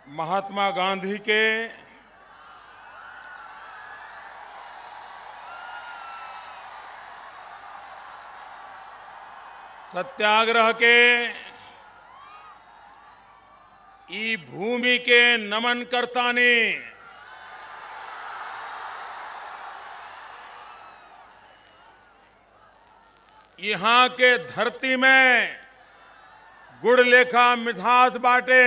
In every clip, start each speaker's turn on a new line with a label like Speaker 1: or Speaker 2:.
Speaker 1: महात्मा गांधी के सत्याग्रह के ई भूमि के नमनकर्ता ने यहाँ के धरती में गुड़ लेखा मिठास बाटे।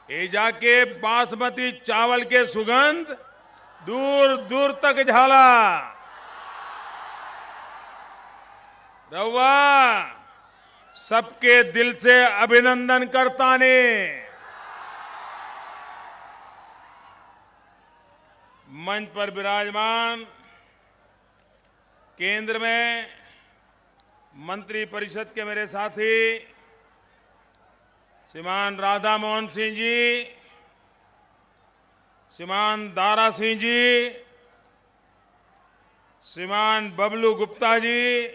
Speaker 1: ये जाके बासमती चावल के सुगंध दूर दूर तक झाला। रउआ सबके दिल से अभिनंदन करता ने। मंच पर विराजमान केंद्र में मंत्री परिषद के मेरे साथी श्रीमान राधा मोहन सिंह जी, श्रीमान दारा सिंह जी, श्रीमान बबलू गुप्ता जी,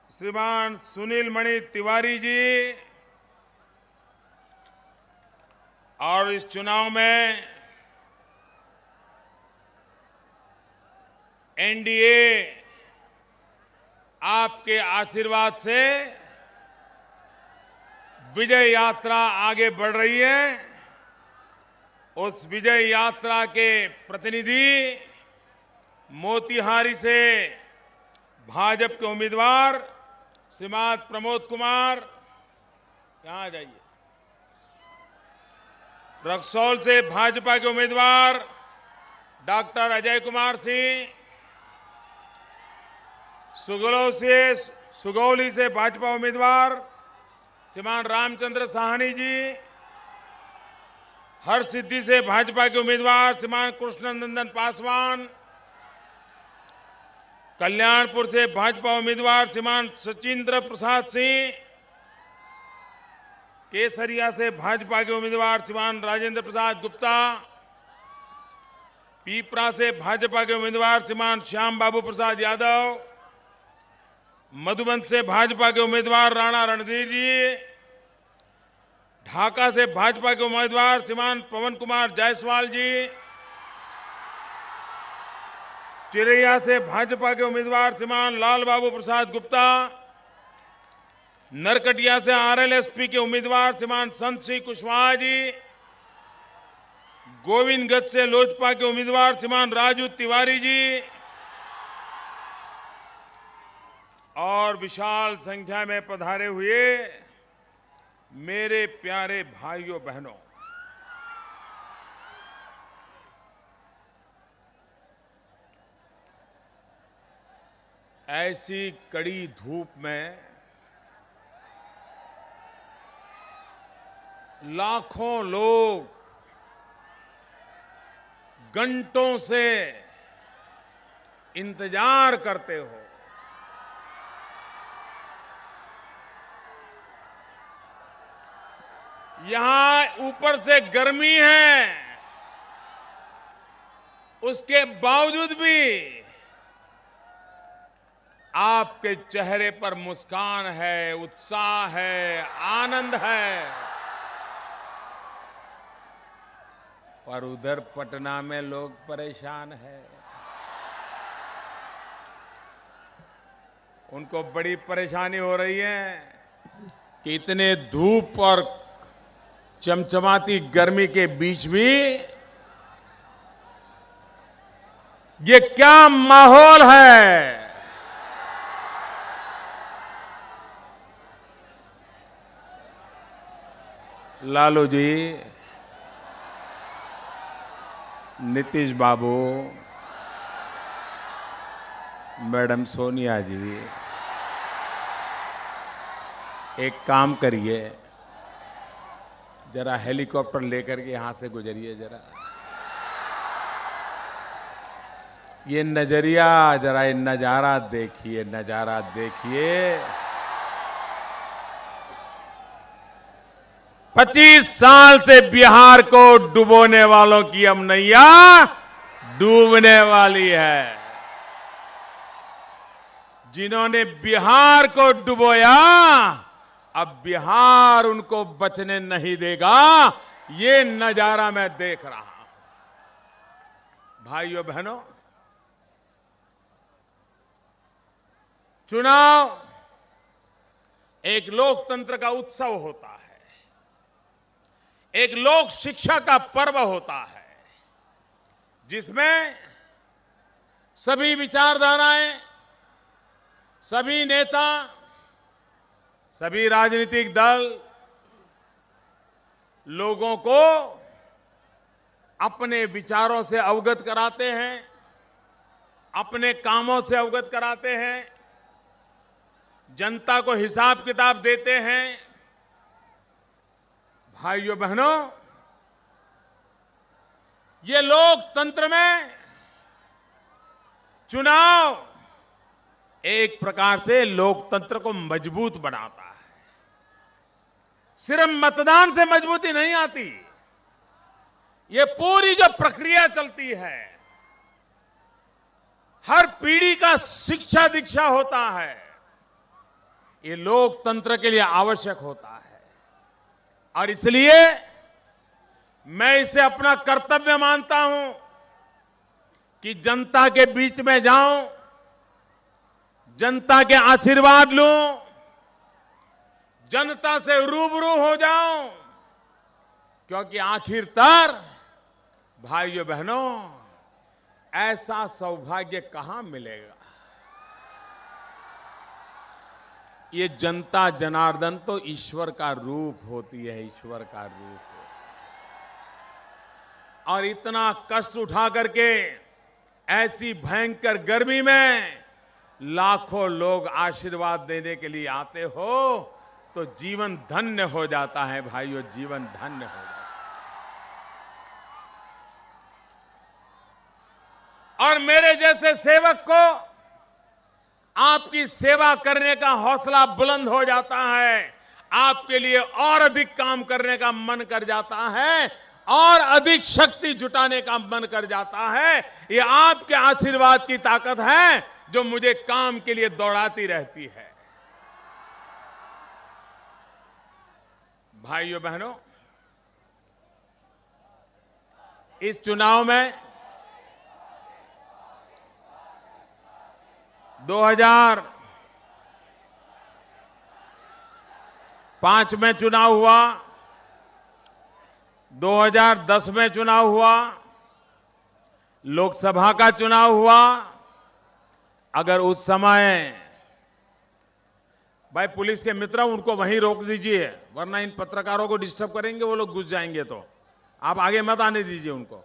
Speaker 1: श्रीमान सुनील मणि तिवारी जी, और इस चुनाव में एनडीए आपके आशीर्वाद से विजय यात्रा आगे बढ़ रही है। उस विजय यात्रा के प्रतिनिधि मोतिहारी से भाजपा के उम्मीदवार श्रीमान प्रमोद कुमार, यहां आ जाइए। रक्सौल से भाजपा के उम्मीदवार डॉक्टर अजय कुमार सिंह, सुगौली से भाजपा उम्मीदवार श्रीमान रामचंद्र साहनी जी, हरसिद्धि से भाजपा के उम्मीदवार श्रीमान कृष्णनंदन पासवान, कल्याणपुर से भाजपा उम्मीदवार श्रीमान सचिंद्र प्रसाद सिंह, केसरिया से भाजपा के उम्मीदवार श्रीमान राजेंद्र प्रसाद गुप्ता, पीपरा से भाजपा के उम्मीदवार श्रीमान श्याम बाबू प्रसाद यादव, मधुबन से भाजपा के उम्मीदवार राणा रणधीर जी, ढाका से भाजपा के उम्मीदवार श्रीमान पवन कुमार जायसवाल जी, चिरैया से भाजपा के उम्मीदवार श्रीमान लाल बाबू प्रसाद गुप्ता, नरकटिया से आरएलएसपी के उम्मीदवार श्रीमान संत सिंह कुशवाहा जी, गोविंदगंज से लोजपा के उम्मीदवार श्रीमान राजू तिवारी जी, और विशाल संख्या में पधारे हुए मेरे प्यारे भाइयों बहनों, ऐसी कड़ी धूप में लाखों लोग घंटों से इंतजार करते हो। यहां ऊपर से गर्मी है, उसके बावजूद भी आपके चेहरे पर मुस्कान है, उत्साह है, आनंद है। पर उधर पटना में लोग परेशान हैं। उनको बड़ी परेशानी हो रही है कि इतने धूप और चमचमाती गर्मी के बीच भी ये क्या माहौल है। लालू जी, नीतीश बाबू, मैडम सोनिया जी, एक काम करिए, जरा हेलीकॉप्टर लेकर के यहां से गुजरिए। जरा ये नजरिया, जरा ये नजारा देखिए, नजारा देखिए। 25 साल से बिहार को डुबोने वालों की अब नैया डूबने वाली है। जिन्होंने बिहार को डुबोया अब बिहार उनको बचने नहीं देगा। ये नजारा मैं देख रहा हूं। भाइयों बहनों, चुनाव एक लोकतंत्र का उत्सव होता है, एक लोक शिक्षा का पर्व होता है, जिसमें सभी विचारधाराएं, सभी नेता, सभी राजनीतिक दल लोगों को अपने विचारों से अवगत कराते हैं, अपने कामों से अवगत कराते हैं, जनता को हिसाब किताब देते हैं। भाइयों बहनों, ये लोकतंत्र में चुनाव एक प्रकार से लोकतंत्र को मजबूत बनाता है। सिर्फ मतदान से मजबूती नहीं आती, ये पूरी जो प्रक्रिया चलती है, हर पीढ़ी का शिक्षा दीक्षा होता है, ये लोकतंत्र के लिए आवश्यक होता है। और इसलिए मैं इसे अपना कर्तव्य मानता हूं कि जनता के बीच में जाऊं, जनता के आशीर्वाद लूं, जनता से रूबरू हो जाऊं, क्योंकि आखिरकार भाइयों बहनों, ऐसा सौभाग्य कहां मिलेगा। ये जनता जनार्दन तो ईश्वर का रूप होती है, ईश्वर का रूप है। और इतना कष्ट उठा करके ऐसी भयंकर गर्मी में लाखों लोग आशीर्वाद देने के लिए आते हो, तो जीवन धन्य हो जाता है भाइयों, जीवन धन्य हो जाता है। और मेरे जैसे सेवक को आपकी सेवा करने का हौसला बुलंद हो जाता है, आपके लिए और अधिक काम करने का मन कर जाता है, और अधिक शक्ति जुटाने का मन कर जाता है। ये आपके आशीर्वाद की ताकत है जो मुझे काम के लिए दौड़ाती रहती है। भाइयों बहनों, इस चुनाव में 2005 में चुनाव हुआ, 2010 में चुनाव हुआ, लोकसभा का चुनाव हुआ। अगर उस समय, भाई पुलिस के मित्र उनको वहीं रोक दीजिए, वरना इन पत्रकारों को डिस्टर्ब करेंगे, वो लोग घुस जाएंगे, तो आप आगे मत आने दीजिए उनको,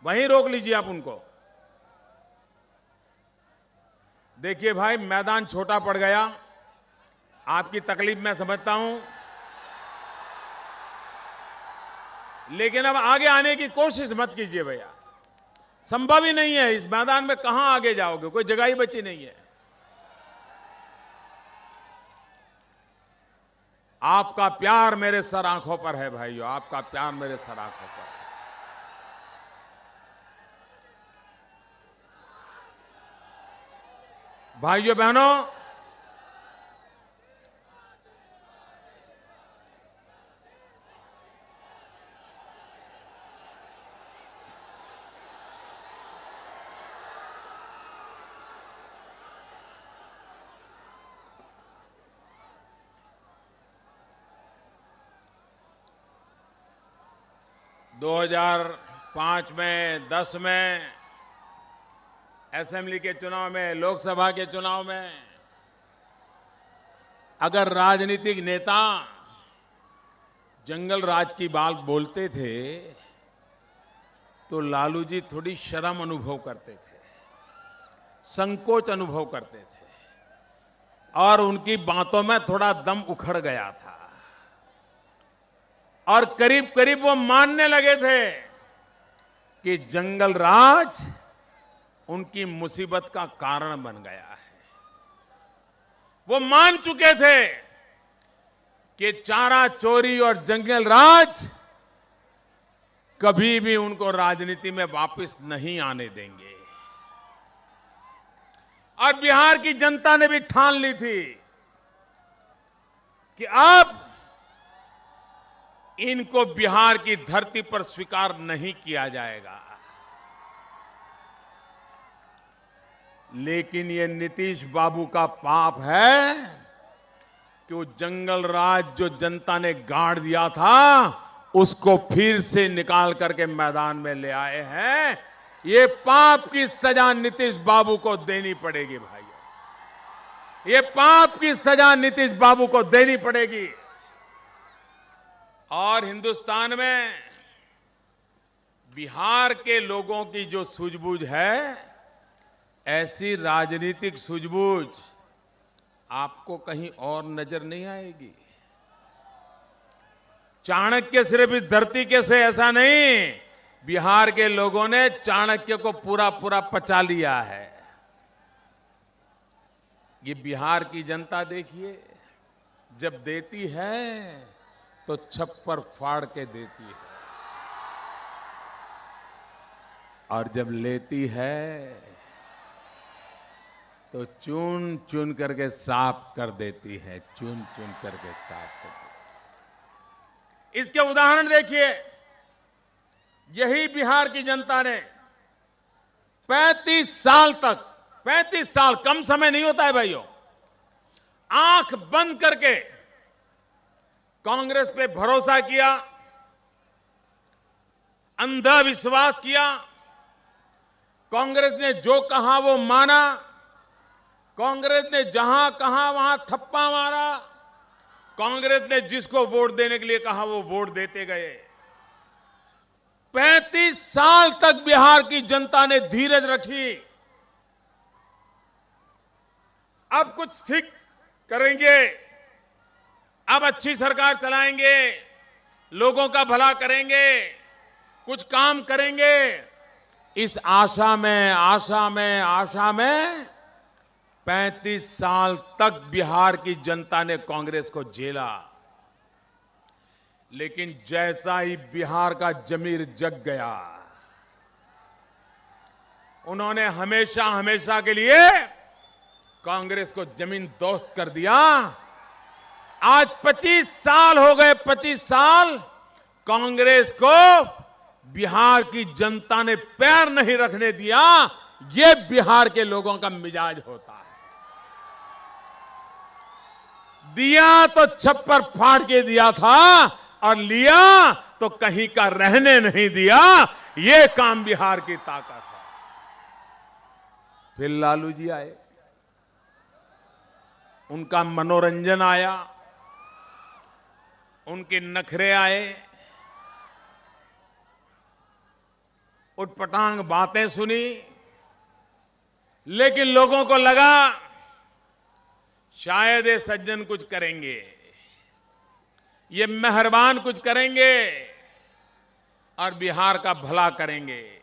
Speaker 1: वहीं रोक लीजिए आप उनको। देखिए भाई, मैदान छोटा पड़ गया, आपकी तकलीफ मैं समझता हूं, लेकिन अब आगे आने की कोशिश मत कीजिए भैया, संभव ही नहीं है। इस मैदान में कहां आगे जाओगे, कोई जगह ही बची नहीं है। आपका प्यार मेरे सर आंखों पर है भाइयों, आपका प्यार मेरे सर आंखों पर है। भाइयों बहनों, दो 2005 में, 10 में असेंबली के चुनाव में, लोकसभा के चुनाव में अगर राजनीतिक नेता जंगल राज की बात बोलते थे तो लालू जी थोड़ी शर्म अनुभव करते थे, संकोच अनुभव करते थे, और उनकी बातों में थोड़ा दम उखड़ गया था, और करीब करीब वो मानने लगे थे कि जंगल राज उनकी मुसीबत का कारण बन गया है। वो मान चुके थे कि चारा चोरी और जंगल राज कभी भी उनको राजनीति में वापस नहीं आने देंगे। और बिहार की जनता ने भी ठान ली थी कि अब इनको बिहार की धरती पर स्वीकार नहीं किया जाएगा। लेकिन ये नीतीश बाबू का पाप है कि वो जंगल राज जो जनता ने गाड़ दिया था उसको फिर से निकाल करके मैदान में ले आए हैं। ये पाप की सजा नीतीश बाबू को देनी पड़ेगी भाइयों, ये पाप की सजा नीतीश बाबू को देनी पड़ेगी। और हिंदुस्तान में बिहार के लोगों की जो सूझबूझ है, ऐसी राजनीतिक सूझबूझ आपको कहीं और नजर नहीं आएगी। चाणक्य सिर्फ इस धरती के से ऐसा नहीं, बिहार के लोगों ने चाणक्य को पूरा पूरा पचा लिया है। ये बिहार की जनता देखिए, जब देती है तो छप्पर फाड़ के देती है, और जब लेती है तो चुन चुन करके साफ कर देती है, चुन चुन करके साफ कर देती है। इसके उदाहरण देखिए, यही बिहार की जनता ने 35 साल तक, 35 साल कम समय नहीं होता है भाइयों, आंख बंद करके कांग्रेस पे भरोसा किया, अंधा विश्वास किया। कांग्रेस ने जो कहा वो माना, कांग्रेस ने जहां कहा वहां थप्पा मारा, कांग्रेस ने जिसको वोट देने के लिए कहा वो वोट देते गए। 35 साल तक बिहार की जनता ने धीरज रखी। अब कुछ ठीक करेंगे, अब अच्छी सरकार चलाएंगे, लोगों का भला करेंगे, कुछ काम करेंगे, इस आशा में 35 साल तक बिहार की जनता ने कांग्रेस को झेला। लेकिन जैसा ही बिहार का जमीर जग गया, उन्होंने हमेशा हमेशा के लिए कांग्रेस को जमीन दोस्त कर दिया। आज 25 साल हो गए, 25 साल कांग्रेस को बिहार की जनता ने पैर नहीं रखने दिया। ये बिहार के लोगों का मिजाज होता है। दिया तो छप्पर फाड़ के दिया था और लिया तो कहीं का रहने नहीं दिया। ये काम बिहार की ताकत है। फिर लालू जी आए, उनका मनोरंजन आया, उनके नखरे आए, उटपटांग बातें सुनी, लेकिन लोगों को लगा शायद ये सज्जन कुछ करेंगे, ये मेहरबान कुछ करेंगे और बिहार का भला करेंगे।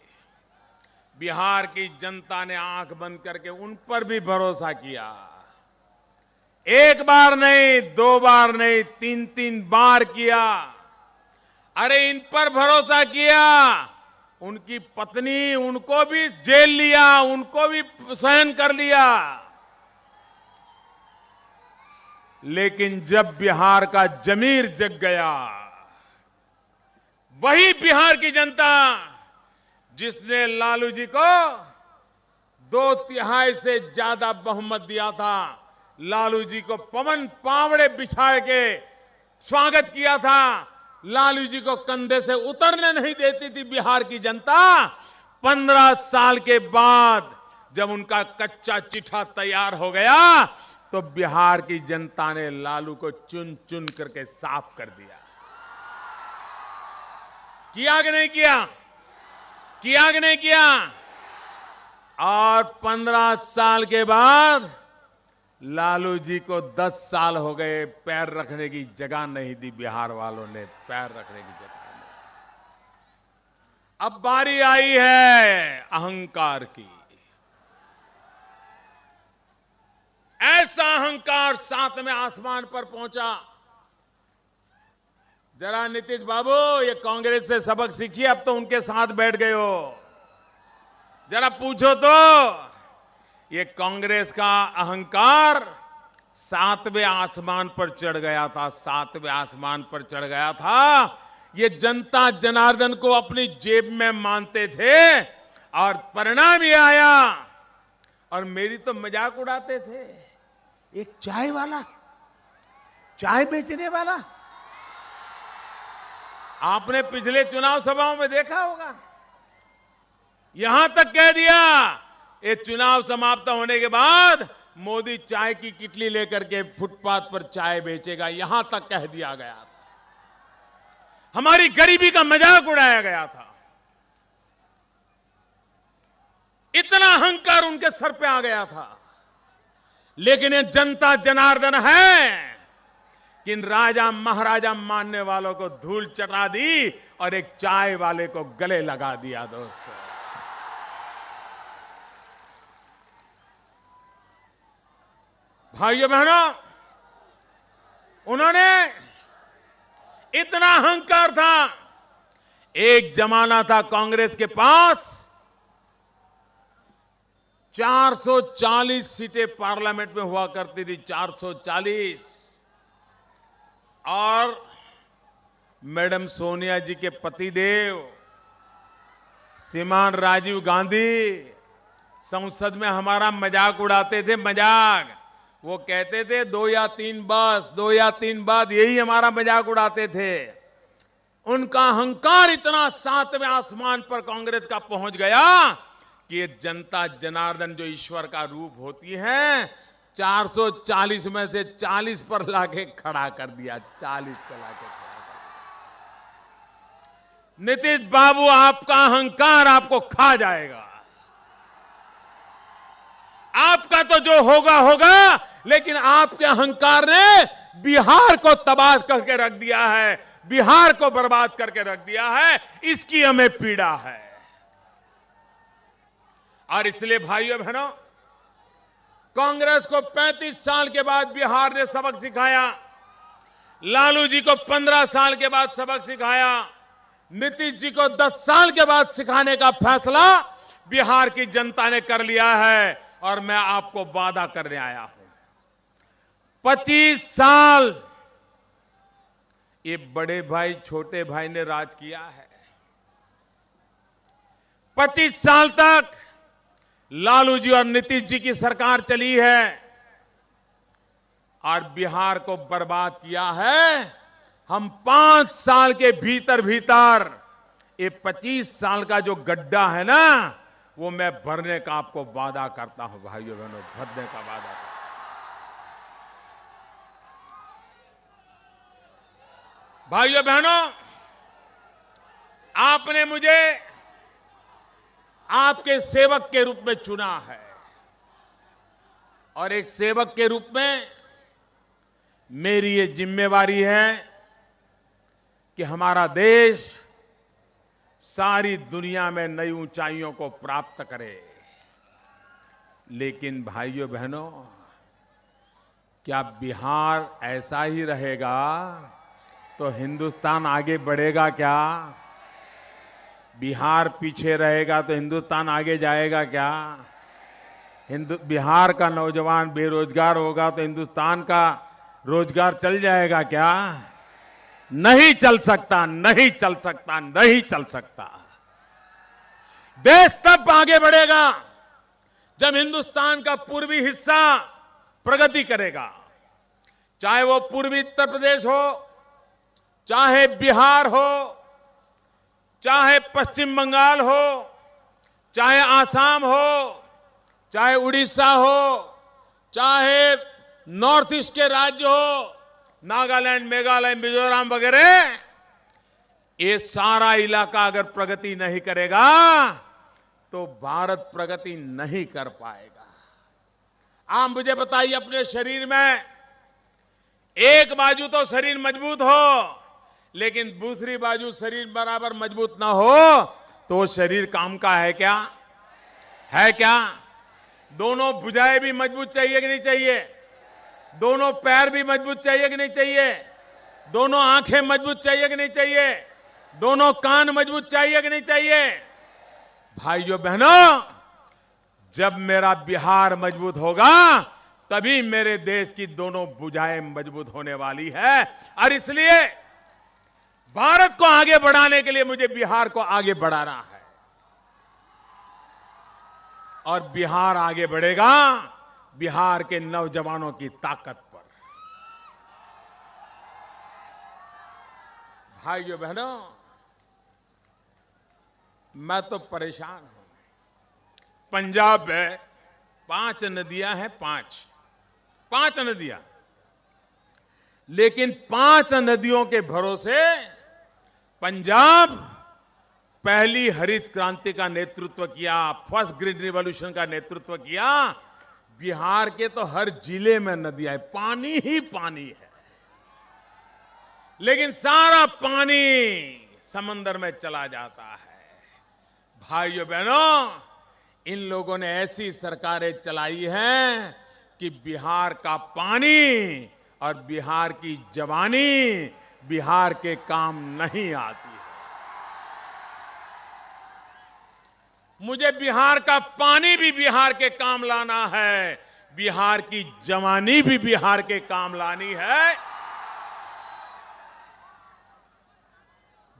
Speaker 1: बिहार की जनता ने आंख बंद करके उन पर भी भरोसा किया। एक बार नहीं, 2 बार नहीं, 3-3 बार किया। अरे इन पर भरोसा किया, उनकी पत्नी, उनको भी जेल लिया, उनको भी सहन कर लिया। लेकिन जब बिहार का जमीर जग गया, वही बिहार की जनता जिसने लालू जी को 2/3 से ज्यादा बहुमत दिया था, लालू जी को पवन पावड़े बिछा के स्वागत किया था, लालू जी को कंधे से उतरने नहीं देती थी बिहार की जनता, 15 साल के बाद जब उनका कच्चा चिट्ठा तैयार हो गया तो बिहार की जनता ने लालू को चुन चुन करके साफ कर दिया। किया कि नहीं किया? किया कि नहीं किया? और 15 साल के बाद लालू जी को 10 साल हो गए, पैर रखने की जगह नहीं दी बिहार वालों ने, पैर रखने की जगह नहीं। अब बारी आई है अहंकार की। ऐसा अहंकार 7वें आसमान पर पहुंचा। जरा नीतीश बाबू, ये कांग्रेस से सबक सीखिए, अब तो उनके साथ बैठ गए हो। जरा पूछो तो ये कांग्रेस का अहंकार 7वें आसमान पर चढ़ गया था, 7वें आसमान पर चढ़ गया था। ये जनता जनार्दन को अपनी जेब में मानते थे और परिणाम ये आया। और मेरी तो मजाक उड़ाते थे। एक चाय वाला, चाय बेचने वाला, आपने पिछले चुनाव सभाओं में देखा होगा, यहां तक कह दिया ये चुनाव समाप्त होने के बाद मोदी चाय की किटली लेकर के फुटपाथ पर चाय बेचेगा, यहां तक कह दिया गया था। हमारी गरीबी का मजाक उड़ाया गया था। इतना अहंकार उनके सर पे आ गया था। लेकिन ये जनता जनार्दन है कि इन राजा महाराजा मानने वालों को धूल चटा दी और एक चाय वाले को गले लगा दिया। दोस्तों, भाइयों बहनों, उन्होंने इतना अहंकार था। एक जमाना था कांग्रेस के पास 440 सीटें पार्लियामेंट में हुआ करती थी, 440। और मैडम सोनिया जी के पतिदेव श्रीमान राजीव गांधी संसद में हमारा मजाक उड़ाते थे। मजाक वो कहते थे 2 या 3 बस, 2 या 3 बाद, यही हमारा मजाक उड़ाते थे। उनका अहंकार इतना 7वें आसमान पर कांग्रेस का पहुंच गया कि ये जनता जनार्दन जो ईश्वर का रूप होती है, 440 में से 40 पर लाके खड़ा कर दिया, 40 पर लाके खड़ा कर दिया। नीतीश बाबू, आपका अहंकार आपको खा जाएगा। आपका तो जो होगा होगा, लेकिन आपके अहंकार ने बिहार को तबाह करके रख दिया है, बिहार को बर्बाद करके रख दिया है। इसकी हमें पीड़ा है। और इसलिए भाइयों बहनों, कांग्रेस को 35 साल के बाद बिहार ने सबक सिखाया, लालू जी को 15 साल के बाद सबक सिखाया, नीतीश जी को 10 साल के बाद सिखाने का फैसला बिहार की जनता ने कर लिया है। और मैं आपको वादा करने आया हूं, 25 साल ये बड़े भाई छोटे भाई ने राज किया है। 25 साल तक लालू जी और नीतीश जी की सरकार चली है और बिहार को बर्बाद किया है। हम 5 साल के भीतर भीतर ये 25 साल का जो गड्ढा है ना, वो मैं भरने का आपको वादा करता हूं। भाइयों बहनों, भरने का वादा करता हूं। भाइयों बहनों, आपने मुझे आपके सेवक के रूप में चुना है और एक सेवक के रूप में मेरी ये जिम्मेवारी है कि हमारा देश सारी दुनिया में नई ऊंचाइयों को प्राप्त करे। लेकिन भाइयों बहनों, क्या बिहार ऐसा ही रहेगा तो हिंदुस्तान आगे बढ़ेगा क्या? बिहार पीछे रहेगा तो हिंदुस्तान आगे जाएगा क्या? बिहार का नौजवान बेरोजगार होगा तो हिंदुस्तान का रोजगार चल जाएगा क्या? नहीं चल सकता, नहीं चल सकता, नहीं चल सकता। देश तब आगे बढ़ेगा जब हिंदुस्तान का पूर्वी हिस्सा प्रगति करेगा, चाहे वो पूर्वी उत्तर प्रदेश हो, चाहे बिहार हो, चाहे पश्चिम बंगाल हो, चाहे आसाम हो, चाहे उड़ीसा हो, चाहे नॉर्थ ईस्ट के राज्य हो, नागालैंड, मेघालय, मिजोरम वगैरह, ये सारा इलाका अगर प्रगति नहीं करेगा तो भारत प्रगति नहीं कर पाएगा। आप मुझे बताइए, अपने शरीर में एक बाजू तो शरीर मजबूत हो, लेकिन दूसरी बाजू शरीर बराबर मजबूत ना हो तो वो शरीर काम का है क्या? है क्या? दोनों भुजाएं भी मजबूत चाहिए कि नहीं चाहिए? दोनों पैर भी मजबूत चाहिए कि नहीं चाहिए? दोनों आंखें मजबूत चाहिए कि नहीं चाहिए? दोनों कान मजबूत चाहिए कि नहीं चाहिए? भाइयों बहनों, जब मेरा बिहार मजबूत होगा तभी मेरे देश की दोनों भुजाएं मजबूत होने वाली है। और इसलिए भारत को आगे बढ़ाने के लिए मुझे बिहार को आगे बढ़ाना है। और बिहार आगे बढ़ेगा बिहार के नौजवानों की ताकत पर। भाइयों बहनों, मैं तो परेशान हूं। पंजाब में 5 नदियां हैं, 5 नदियां, लेकिन 5 नदियों के भरोसे पंजाब पहली हरित क्रांति का नेतृत्व किया, फर्स्ट ग्रीन रिवॉल्यूशन का नेतृत्व किया। बिहार के तो हर जिले में नदियां हैं, पानी ही पानी है, लेकिन सारा पानी समंदर में चला जाता है। भाइयों बहनों, इन लोगों ने ऐसी सरकारें चलाई हैं कि बिहार का पानी और बिहार की जवानी बिहार के काम नहीं आती है। मुझे बिहार का पानी भी बिहार के काम लाना है, बिहार की जवानी भी बिहार के काम लानी है।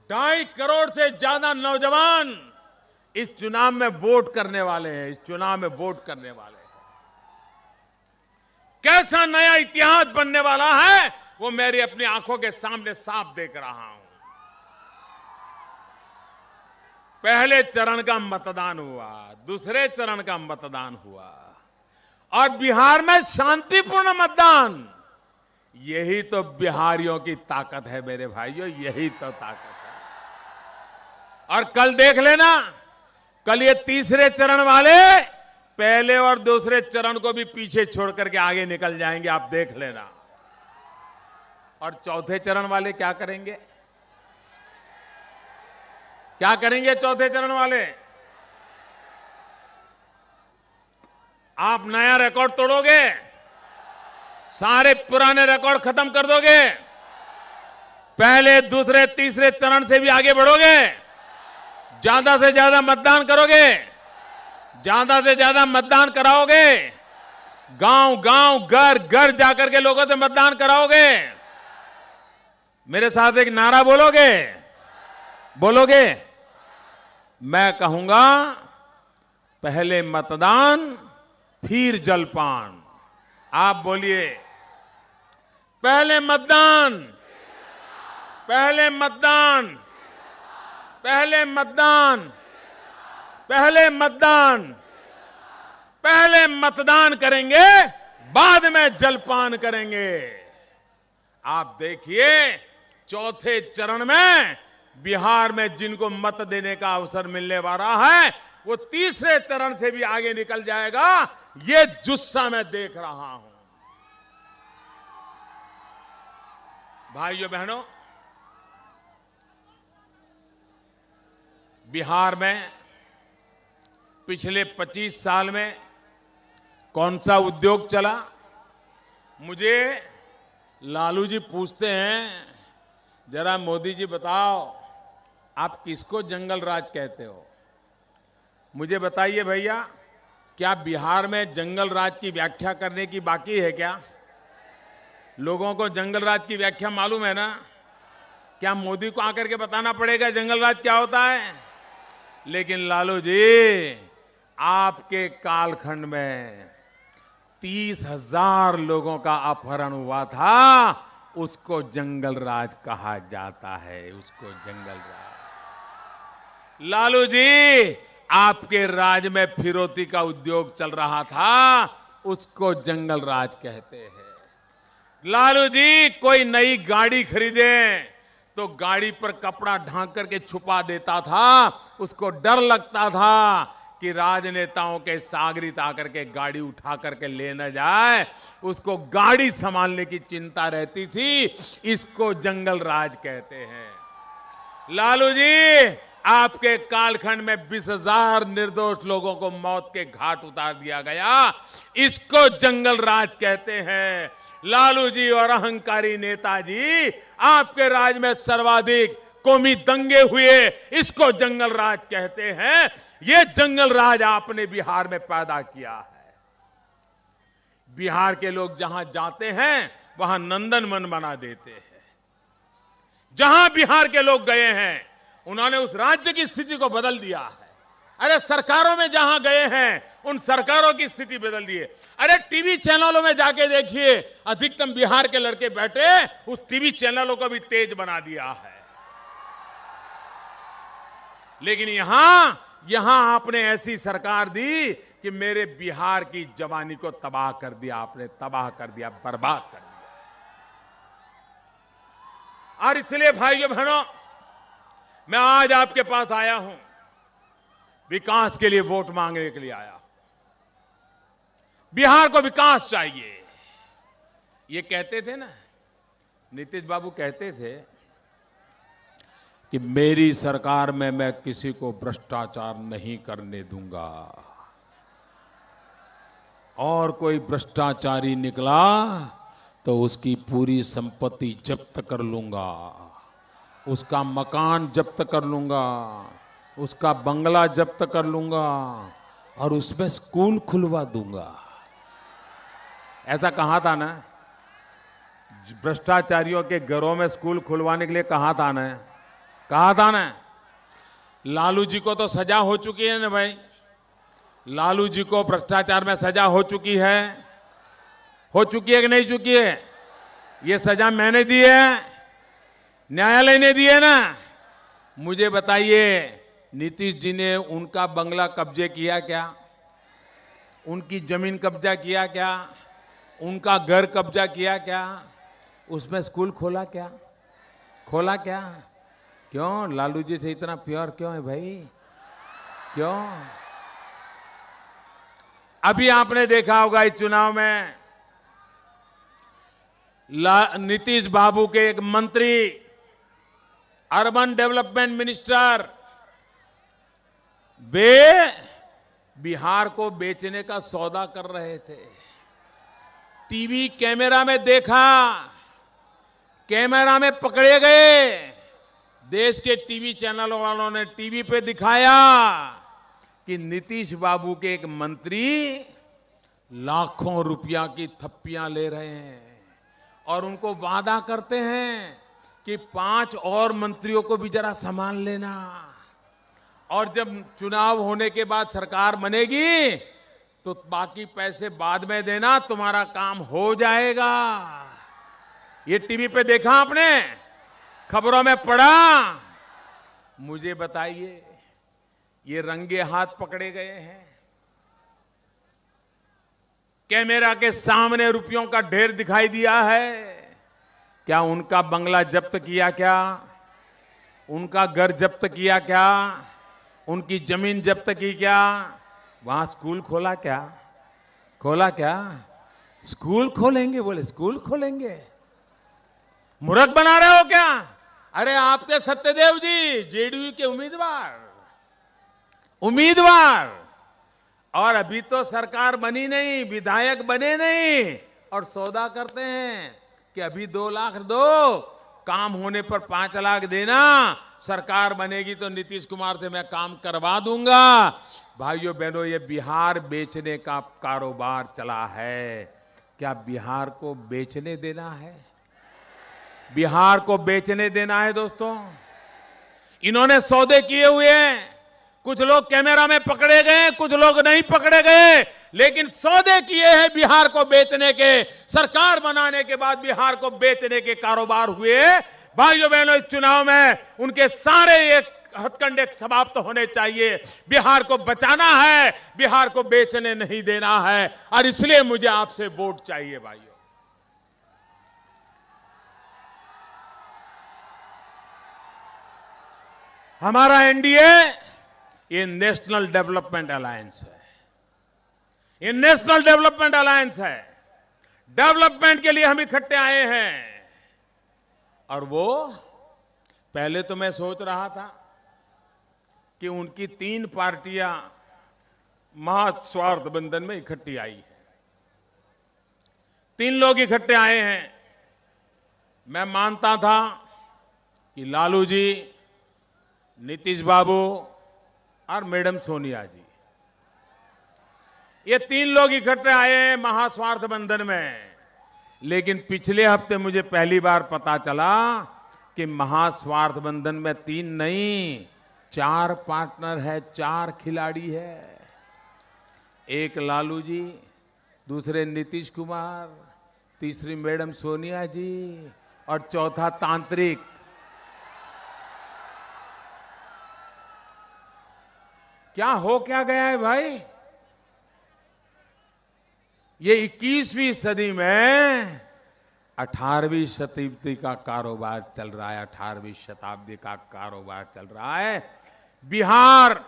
Speaker 1: 2.5 करोड़ से ज्यादा नौजवान इस चुनाव में वोट करने वाले हैं, इस चुनाव में वोट करने वाले हैं। कैसा नया इतिहास बनने वाला है वो मेरी अपनी आंखों के सामने साफ देख रहा हूं। पहले चरण का मतदान हुआ, दूसरे चरण का मतदान हुआ और बिहार में शांतिपूर्ण मतदान। यही तो बिहारियों की ताकत है मेरे भाइयों, यही तो ताकत है। और कल देख लेना, कल ये तीसरे चरण वाले पहले और दूसरे चरण को भी पीछे छोड़ करके आगे निकल जाएंगे, आप देख लेना। और चौथे चरण वाले क्या करेंगे? क्या करेंगे चौथे चरण वाले? आप नया रिकॉर्ड तोड़ोगे, सारे पुराने रिकॉर्ड खत्म कर दोगे, पहले दूसरे तीसरे चरण से भी आगे बढ़ोगे, ज्यादा से ज्यादा मतदान करोगे, ज्यादा से ज्यादा मतदान कराओगे, गांव गांव घर घर जाकर के लोगों से मतदान कराओगे। मेरे साथ एक नारा बोलोगे? बोलोगे? मैं कहूंगा पहले मतदान फिर जलपान। आप बोलिए, पहले मतदान, पहले मतदान, पहले मतदान, पहले मतदान, पहले मतदान करेंगे, बाद में जलपान करेंगे। आप देखिए चौथे चरण में बिहार में जिनको मत देने का अवसर मिलने वाला है वो तीसरे चरण से भी आगे निकल जाएगा, ये जुस्सा मैं देख रहा हूं। भाइयों बहनों, बिहार में पिछले 25 साल में कौन सा उद्योग चला? मुझे लालू जी पूछते हैं, जरा मोदी जी बताओ आप किसको जंगल राज कहते हो? मुझे बताइए भैया, क्या बिहार में जंगल राज की व्याख्या करने की बाकी है क्या? लोगों को जंगल राज की व्याख्या मालूम है ना? क्या मोदी को आकर के बताना पड़ेगा जंगल राज क्या होता है? लेकिन लालू जी, आपके कालखंड में 30,000 लोगों का अपहरण हुआ था, उसको जंगल राज कहा जाता है, उसको जंगल राज। लालू जी, आपके राज में फिरौती का उद्योग चल रहा था, उसको जंगल राज कहते हैं। लालू जी, कोई नई गाड़ी खरीदे तो गाड़ी पर कपड़ा ढांक करके छुपा देता था, उसको डर लगता था कि राजनेताओं के सागरित आकर के गाड़ी उठा करके ले न जाए, उसको गाड़ी संभालने की चिंता रहती थी, इसको जंगल राज कहते हैं। लालू जी, आपके कालखंड में 20,000 निर्दोष लोगों को मौत के घाट उतार दिया गया, इसको जंगल राज कहते हैं। लालू जी और अहंकारी नेताजी, आपके राज में सर्वाधिक कौमी दंगे हुए, इसको जंगल राज कहते हैं। ये जंगल राज आपने बिहार में पैदा किया है। बिहार के लोग जहां जाते हैं वहां नंदनवन बना देते हैं। जहां बिहार के लोग गए हैं उन्होंने उस राज्य की स्थिति को बदल दिया है। अरे सरकारों में जहां गए हैं उन सरकारों की स्थिति बदल दी है। अरे टीवी चैनलों में जाके देखिए, अधिकतम बिहार के लड़के बैठे उस टीवी चैनलों को भी तेज बना दिया है। लेकिन यहां आपने ऐसी सरकार दी कि मेरे बिहार की जवानी को तबाह कर दिया, आपने तबाह कर दिया, बर्बाद कर दिया। और इसलिए भाइयों बहनों, मैं आज आपके पास आया हूं, विकास के लिए वोट मांगने के लिए आया हूं। बिहार को विकास चाहिए। ये कहते थे ना, नीतीश बाबू कहते थे कि मेरी सरकार में मैं किसी को भ्रष्टाचार नहीं करने दूंगा, और कोई भ्रष्टाचारी निकला तो उसकी पूरी संपत्ति जब्त कर लूंगा, उसका मकान जब्त कर लूंगा, उसका बंगला जब्त कर लूंगा और उसमें स्कूल खुलवा दूंगा। ऐसा कहा था ना, भ्रष्टाचारियों के घरों में स्कूल खुलवाने के लिए कहा था ना। लालू जी को तो सजा हो चुकी है ना भाई, लालू जी को भ्रष्टाचार में सजा हो चुकी है कि नहीं चुकी है? ये सजा मैंने दी है, न्यायालय ने दी है ना। मुझे बताइए, नीतीश जी ने उनका बंगला कब्जे किया क्या? उनकी जमीन कब्जा किया क्या? उनका घर कब्जा किया क्या? उसमें स्कूल खोला क्या? क्यों? लालू जी से इतना प्यार क्यों है भाई? क्यों? अभी आपने देखा होगा इस चुनाव में नीतीश बाबू के एक मंत्री, अर्बन डेवलपमेंट मिनिस्टर, वे बिहार को बेचने का सौदा कर रहे थे। टीवी कैमरा में देखा, कैमरा में पकड़े गए। देश के टीवी चैनल वालों ने टीवी पे दिखाया कि नीतीश बाबू के एक मंत्री लाखों रुपया की थप्पियां ले रहे हैं और उनको वादा करते हैं कि 5 और मंत्रियों को भी जरा संभाल लेना, और जब चुनाव होने के बाद सरकार बनेगी तो बाकी पैसे बाद में देना, तुम्हारा काम हो जाएगा। ये टीवी पे देखा आपने, खबरों में पढ़ा। मुझे बताइए, ये रंगे हाथ पकड़े गए हैं, कैमरा के सामने रुपयों का ढेर दिखाई दिया है। क्या उनका बंगला जब्त किया क्या? उनका घर जब्त किया क्या? उनकी जमीन जब्त की क्या? वहां स्कूल खोला क्या? स्कूल खोलेंगे, बोले स्कूल खोलेंगे। मूर्ख बना रहे हो क्या? अरे आपके सत्यदेव जी जेडीयू के उम्मीदवार, और अभी तो सरकार बनी नहीं, विधायक बने नहीं, और सौदा करते हैं कि अभी 2 लाख दो, काम होने पर 5 लाख देना, सरकार बनेगी तो नीतीश कुमार से मैं काम करवा दूंगा। भाइयों बहनों, ये बिहार बेचने का कारोबार चला है। क्या बिहार को बेचने देना है? बिहार को बेचने देना है दोस्तों। इन्होंने सौदे किए हुए हैं। कुछ लोग कैमरा में पकड़े गए, कुछ लोग नहीं पकड़े गए, लेकिन सौदे किए हैं बिहार को बेचने के। सरकार बनाने के बाद बिहार को बेचने के कारोबार हुए। भाइयों बहनों, इस चुनाव में उनके सारे ये हथकंडे समाप्त होने चाहिए। बिहार को बचाना है, बिहार को बेचने नहीं देना है, और इसलिए मुझे आपसे वोट चाहिए भाइयों। हमारा एनडीए ये नेशनल डेवलपमेंट अलायंस है। ये नेशनल डेवलपमेंट अलायंस है। डेवलपमेंट के लिए हम इकट्ठे आए हैं। और वो पहले तो मैं सोच रहा था कि उनकी 3 पार्टियां महास्वार्थ बंधन में इकट्ठी आई है। 3 लोग इकट्ठे आए हैं। मैं मानता था कि लालू जी, नीतीश बाबू और मैडम सोनिया जी, ये 3 लोग इकट्ठे आए हैं महास्वार्थ बंधन में। लेकिन पिछले हफ्ते मुझे पहली बार पता चला कि महास्वार्थ बंधन में 3 नहीं, 4 पार्टनर है, 4 खिलाड़ी है। एक लालू जी, दूसरे नीतीश कुमार, तीसरी मैडम सोनिया जी और चौथा तांत्रिक। क्या हो क्या गया है भाई? ये 21वीं सदी में 18वीं शताब्दी का कारोबार चल रहा है। 18वीं शताब्दी का कारोबार चल रहा है। बिहार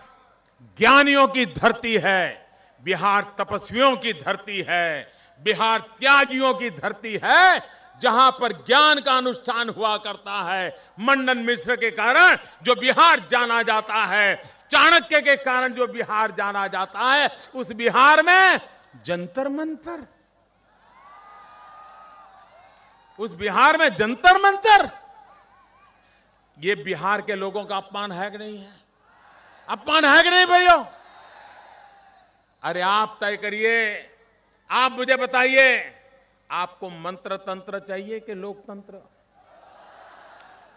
Speaker 1: ज्ञानियों की धरती है, बिहार तपस्वियों की धरती है, बिहार त्यागियों की धरती है, जहां पर ज्ञान का अनुष्ठान हुआ करता है। मंडन मिश्र के कारण जो बिहार जाना जाता है, चाणक्य के कारण जो बिहार जाना जाता है, उस बिहार में जंतर मंतर, उस बिहार में जंतर मंतर, ये बिहार के लोगों का अपमान है कि नहीं है? अपमान है कि नहीं भैया? अरे आप तय करिए, आप मुझे बताइए, आपको मंत्र तंत्र चाहिए कि लोकतंत्र?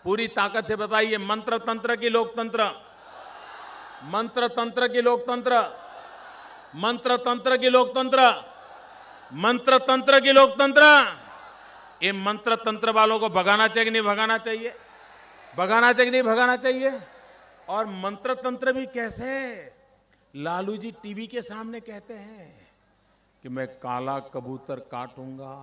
Speaker 1: पूरी ताकत से बताइए, मंत्र तंत्र की लोकतंत्र? मंत्र तंत्र की लोकतंत्र? मंत्र तंत्र की लोकतंत्र? मंत्र तंत्र की लोकतंत्र? ये मंत्र तंत्र वालों को भगाना चाहिए कि नहीं भगाना चाहिए? भगाना चाहिए कि नहीं भगाना चाहिए? और मंत्र तंत्र भी कैसे? लालू जी टीवी के सामने कहते हैं कि मैं काला कबूतर काटूंगा,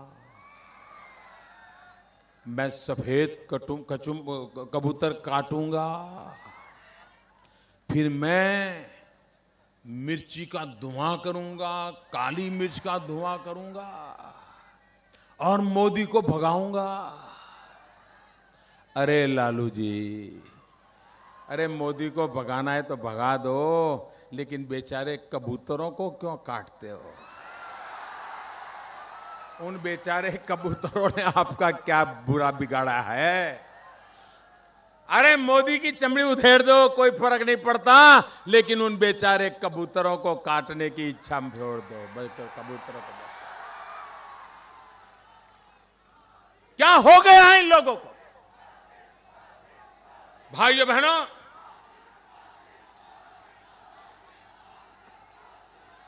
Speaker 1: मैं सफेद कबूतर काटूंगा, फिर मैं मिर्ची का धुआं करूंगा, काली मिर्च का धुआं करूंगा और मोदी को भगाऊंगा। अरे लालू जी, अरे मोदी को भगाना है तो भगा दो, लेकिन बेचारे कबूतरों को क्यों काटते हो? उन बेचारे कबूतरों ने आपका क्या बुरा बिगाड़ा है? अरे मोदी की चमड़ी उधेड़ दो, कोई फर्क नहीं पड़ता, लेकिन उन बेचारे कबूतरों को काटने की इच्छा छोड़ दो। बैठो कबूतरों को। क्या हो गया है इन लोगों को? भाइयों बहनों,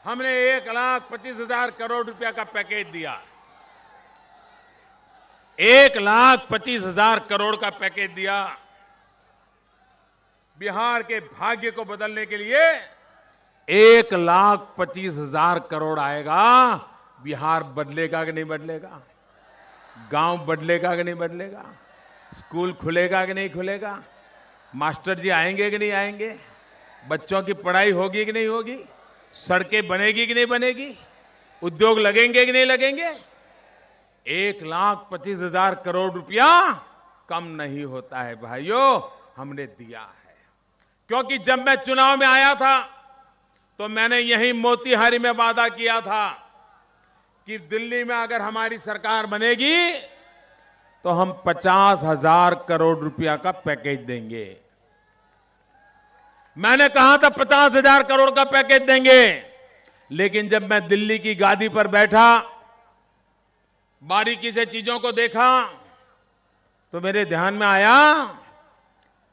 Speaker 1: हमने 1,25,000 करोड़ रुपया का पैकेज दिया। 1,25,000 करोड़ का पैकेज दिया। बिहार के भाग्य को बदलने के लिए 1,25,000 करोड़ आएगा। बिहार बदलेगा कि नहीं बदलेगा? गांव बदलेगा कि नहीं बदलेगा? स्कूल खुलेगा कि नहीं खुलेगा? मास्टर जी आएंगे कि नहीं आएंगे? बच्चों की पढ़ाई होगी कि नहीं होगी? सड़कें बनेगी कि नहीं बनेगी? उद्योग लगेंगे कि नहीं लगेंगे? 1,25,000 करोड़ रुपया कम नहीं होता है भाइयों, हमने दिया है। क्योंकि जब मैं चुनाव में आया था तो मैंने यही मोतिहारी में वादा किया था कि दिल्ली में अगर हमारी सरकार बनेगी तो हम 50,000 करोड़ रुपया का पैकेज देंगे। मैंने कहा था 50,000 करोड़ का पैकेज देंगे, लेकिन जब मैं दिल्ली की गादी पर बैठा, बारीकी से चीजों को देखा, तो मेरे ध्यान में आया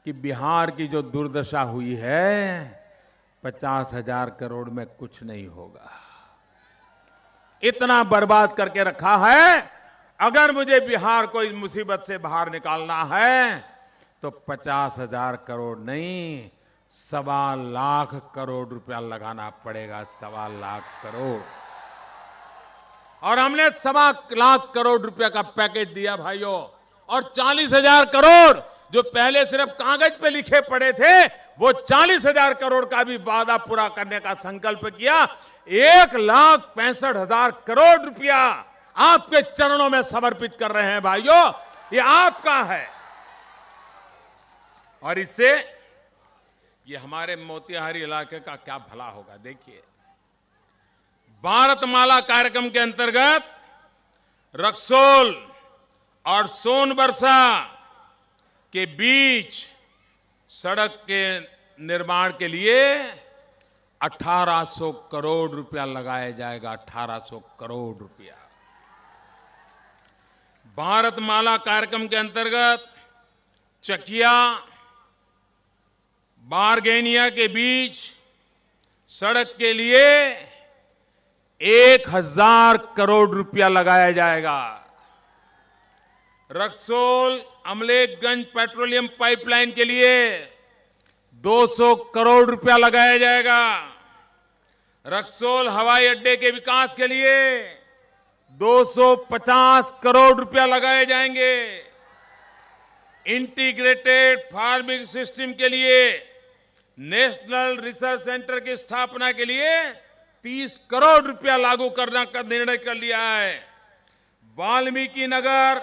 Speaker 1: कि बिहार की जो दुर्दशा हुई है, 50,000 करोड़ में कुछ नहीं होगा। इतना बर्बाद करके रखा है। अगर मुझे बिहार को इस मुसीबत से बाहर निकालना है तो 50,000 करोड़ नहीं, 1,25,00,000 करोड़ रुपया लगाना पड़ेगा। 1,25,00,000 करोड़। और हमने 1,25,00,000 करोड़ रुपया का पैकेज दिया भाइयों। और 40,000 करोड़ जो पहले सिर्फ कागज पे लिखे पड़े थे, वो 40,000 करोड़ का भी वादा पूरा करने का संकल्प किया। 1,65,000 करोड़ रुपया आपके चरणों में समर्पित कर रहे हैं भाइयों। ये आपका है। और इससे ये हमारे मोतिहारी इलाके का क्या भला होगा। देखिए, भारतमाला कार्यक्रम के अंतर्गत रक्सौल और सोनबरसा के बीच सड़क के निर्माण के लिए 1800 करोड़ रुपया लगाया जाएगा। 1800 करोड़ रुपया। भारतमाला कार्यक्रम के अंतर्गत चकिया बारगेनिया के बीच सड़क के लिए 1000 करोड़ रुपया लगाया जाएगा। रक्सौल अमलेखगंज पेट्रोलियम पाइपलाइन के लिए 200 करोड़ रुपया लगाया जाएगा। रक्सौल हवाई अड्डे के विकास के लिए 250 करोड़ रुपया लगाए जाएंगे। इंटीग्रेटेड फार्मिंग सिस्टम के लिए नेशनल रिसर्च सेंटर की स्थापना के लिए 30 करोड़ रुपया लागू करने का निर्णय कर लिया है। वाल्मीकि नगर,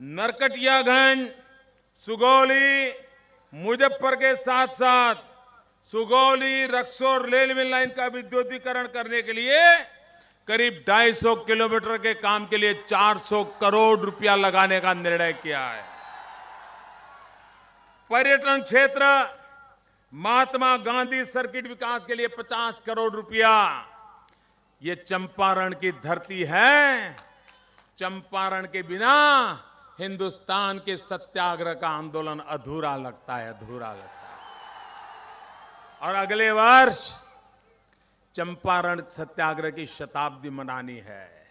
Speaker 1: नरकटियागंज, सुगौली, मुजफ्फर के साथ साथ सुगौली रक्सौल रेलवे लाइन का विद्युतीकरण करने के लिए करीब 250 किलोमीटर के काम के लिए 400 करोड़ रुपया लगाने का निर्णय किया है। पर्यटन क्षेत्र, महात्मा गांधी सर्किट विकास के लिए 50 करोड़ रुपया। ये चंपारण की धरती है। चंपारण के बिना हिंदुस्तान के सत्याग्रह का आंदोलन अधूरा लगता है, अधूरा लगता है। और अगले वर्ष चंपारण सत्याग्रह की शताब्दी मनानी है।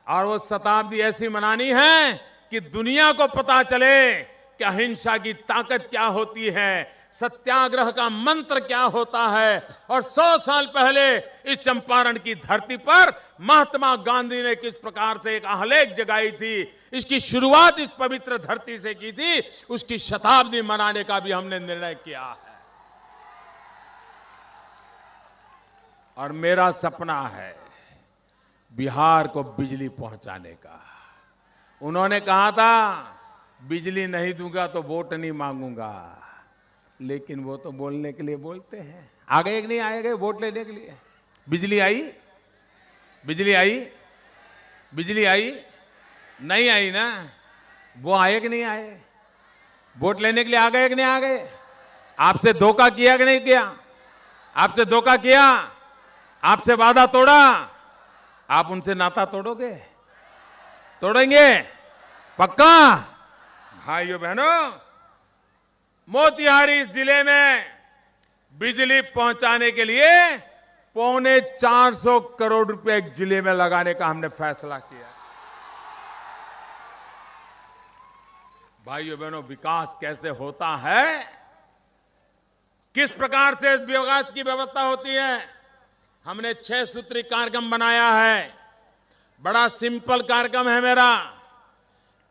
Speaker 1: और वो शताब्दी ऐसी मनानी है कि दुनिया को पता चले कि अहिंसा की ताकत क्या होती है, सत्याग्रह का मंत्र क्या होता है। और 100 साल पहले इस चंपारण की धरती पर महात्मा गांधी ने किस प्रकार से एक आलेख जगाई थी, इसकी शुरुआत इस पवित्र धरती से की थी, उसकी शताब्दी मनाने का भी हमने निर्णय किया है। और मेरा सपना है बिहार को बिजली पहुंचाने का। उन्होंने कहा था बिजली नहीं दूंगा तो वोट नहीं मांगूंगा, लेकिन वो तो बोलने के लिए बोलते हैं। आ गए कि नहीं आए गए वोट लेने के लिए? बिजली आई? बिजली आई? बिजली आई? नहीं आई ना? वो आए कि नहीं आए? वोट लेने के लिए आ गए कि नहीं आ गए? आपसे धोखा किया कि नहीं किया? आपसे धोखा किया? आपसे वादा तोड़ा? आप उनसे नाता तोड़ोगे? तोड़ेंगे? पक्का? भाइयों बहनों, मोतिहारी जिले में बिजली पहुंचाने के लिए 450 करोड़ रुपए एक जिले में लगाने का हमने फैसला किया। भाइयों बहनों, विकास कैसे होता है, किस प्रकार से इस विकास की व्यवस्था होती है, हमने 6 सूत्री कार्यक्रम बनाया है। बड़ा सिंपल कार्यक्रम है मेरा।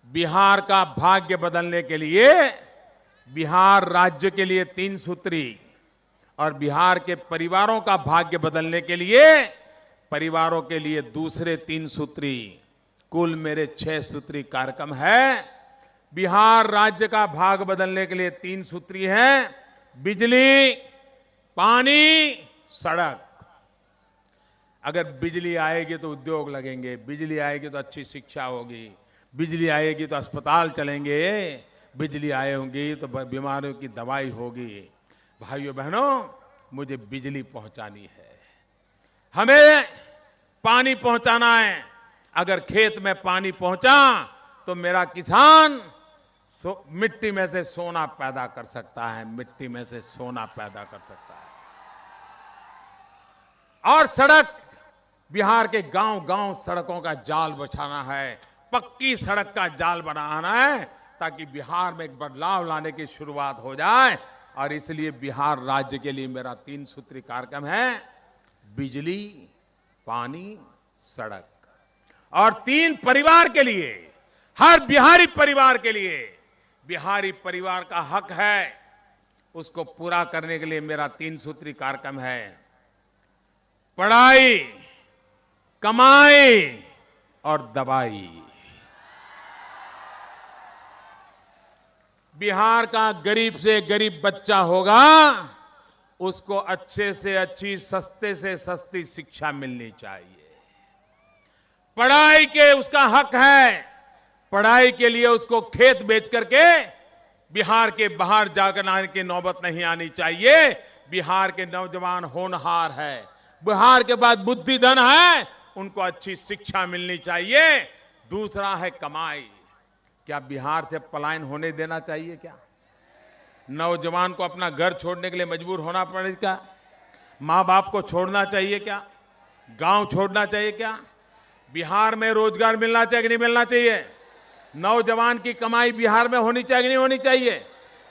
Speaker 1: बिहार का भाग्य बदलने के लिए बिहार राज्य के लिए 3 सूत्री और बिहार के परिवारों का भाग्य बदलने के लिए परिवारों के लिए दूसरे 3 सूत्री, कुल मेरे 6 सूत्री कार्यक्रम है। बिहार राज्य का भाग्य बदलने के लिए 3 सूत्री हैं: बिजली, पानी, सड़क। अगर बिजली आएगी तो उद्योग लगेंगे, बिजली आएगी तो अच्छी शिक्षा होगी, बिजली आएगी तो अस्पताल चलेंगे, बिजली आएगी तो बीमारियों की दवाई होगी। भाइयों बहनों, मुझे बिजली पहुंचानी है, हमें पानी पहुंचाना है। अगर खेत में पानी पहुंचा तो मेरा किसान मिट्टी में से सोना पैदा कर सकता है, मिट्टी में से सोना पैदा कर सकता है। और सड़क, बिहार के गांव-गांव सड़कों का जाल बिछाना है, पक्की सड़क का जाल बनाना है, ताकि बिहार में एक बदलाव लाने की शुरुआत हो जाए। और इसलिए बिहार राज्य के लिए मेरा 3 सूत्री कार्यक्रम है: बिजली, पानी, सड़क। और 3 परिवार के लिए, हर बिहारी परिवार के लिए, बिहारी परिवार का हक है, उसको पूरा करने के लिए मेरा 3 सूत्री कार्यक्रम है: पढ़ाई, कमाई और दवाई। बिहार का गरीब से गरीब बच्चा होगा, उसको अच्छे से अच्छी, सस्ते से सस्ती शिक्षा मिलनी चाहिए। पढ़ाई के उसका हक है, पढ़ाई के लिए उसको खेत बेच करके बिहार के बाहर जाकर आने की नौबत नहीं आनी चाहिए। बिहार के नौजवान होनहार है, बिहार के बाद बुद्धिधन है, उनको अच्छी शिक्षा मिलनी चाहिए। दूसरा है कमाई। क्या बिहार से पलायन होने देना चाहिए? क्या नौजवान को अपना घर छोड़ने के लिए मजबूर होना पड़ेगा? माँ बाप को छोड़ना चाहिए क्या? गांव छोड़ना चाहिए क्या? बिहार में रोजगार मिलना चाहिए कि नहीं मिलना चाहिए? नौजवान की कमाई बिहार में होनी चाहिए कि नहीं होनी चाहिए?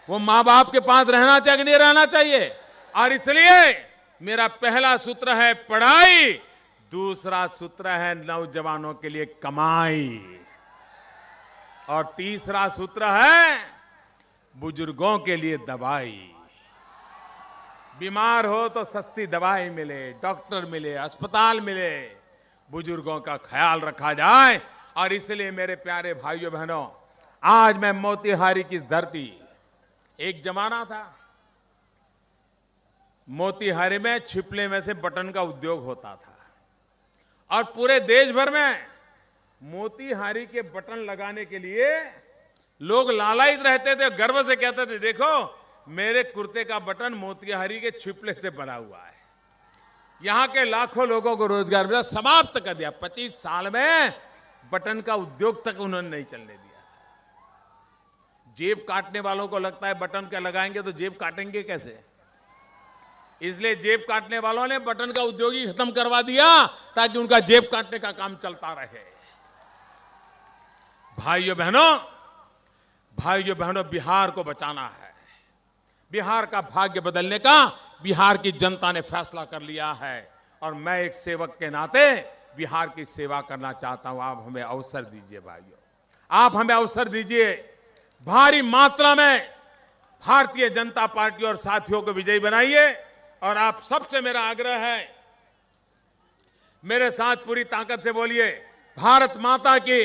Speaker 1: वो माँ बाप के पास रहना चाहिए कि नहीं रहना चाहिए? और इसलिए मेरा पहला सूत्र है पढ़ाई, दूसरा सूत्र है नौजवानों के लिए कमाई, और तीसरा सूत्र है बुजुर्गों के लिए दवाई। बीमार हो तो सस्ती दवाई मिले, डॉक्टर मिले, अस्पताल मिले, बुजुर्गों का ख्याल रखा जाए। और इसलिए मेरे प्यारे भाइयों बहनों, आज मैं मोतिहारी की धरती, एक जमाना था मोतिहारी में छिपले में से बटन का उद्योग होता था, और पूरे देश भर में मोतिहारी के बटन लगाने के लिए लोग लालायित रहते थे, गर्व से कहते थे देखो मेरे कुर्ते का बटन मोतिहारी के छिपले से बना हुआ है। यहां के लाखों लोगों को रोजगार मिला, समाप्त कर दिया। 25 साल में बटन का उद्योग तक उन्होंने नहीं चलने दिया। जेब काटने वालों को लगता है बटन का लगाएंगे तो जेब काटेंगे कैसे, इसलिए जेब काटने वालों ने बटन का उद्योग ही खत्म करवा दिया ताकि उनका जेब काटने का काम चलता रहे। भाइयों बहनों, बिहार को बचाना है। बिहार का भाग्य बदलने का बिहार की जनता ने फैसला कर लिया है, और मैं एक सेवक के नाते बिहार की सेवा करना चाहता हूं। आप हमें अवसर दीजिए भाइयों, आप हमें अवसर दीजिए। भारी मात्रा में भारतीय जनता पार्टी और साथियों को विजयी बनाइए। और आप सबसे मेरा आग्रह है, मेरे साथ पूरी ताकत से बोलिए, भारत माता की।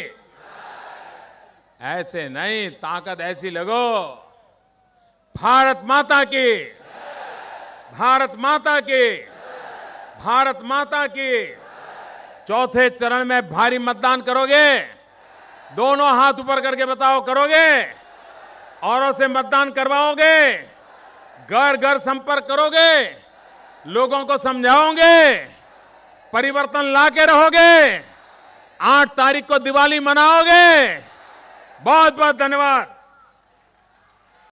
Speaker 1: ऐसे नहीं, ताकत ऐसी लगो, भारत माता की, भारत माता की, भारत माता की। चौथे चरण में भारी मतदान करोगे? दोनों हाथ ऊपर करके बताओ, करोगे? औरों से मतदान करवाओगे? घर घर संपर्क करोगे? लोगों को समझाओगे? परिवर्तन लाके रहोगे? 8 तारीख को दिवाली मनाओगे? बहुत बहुत धन्यवाद।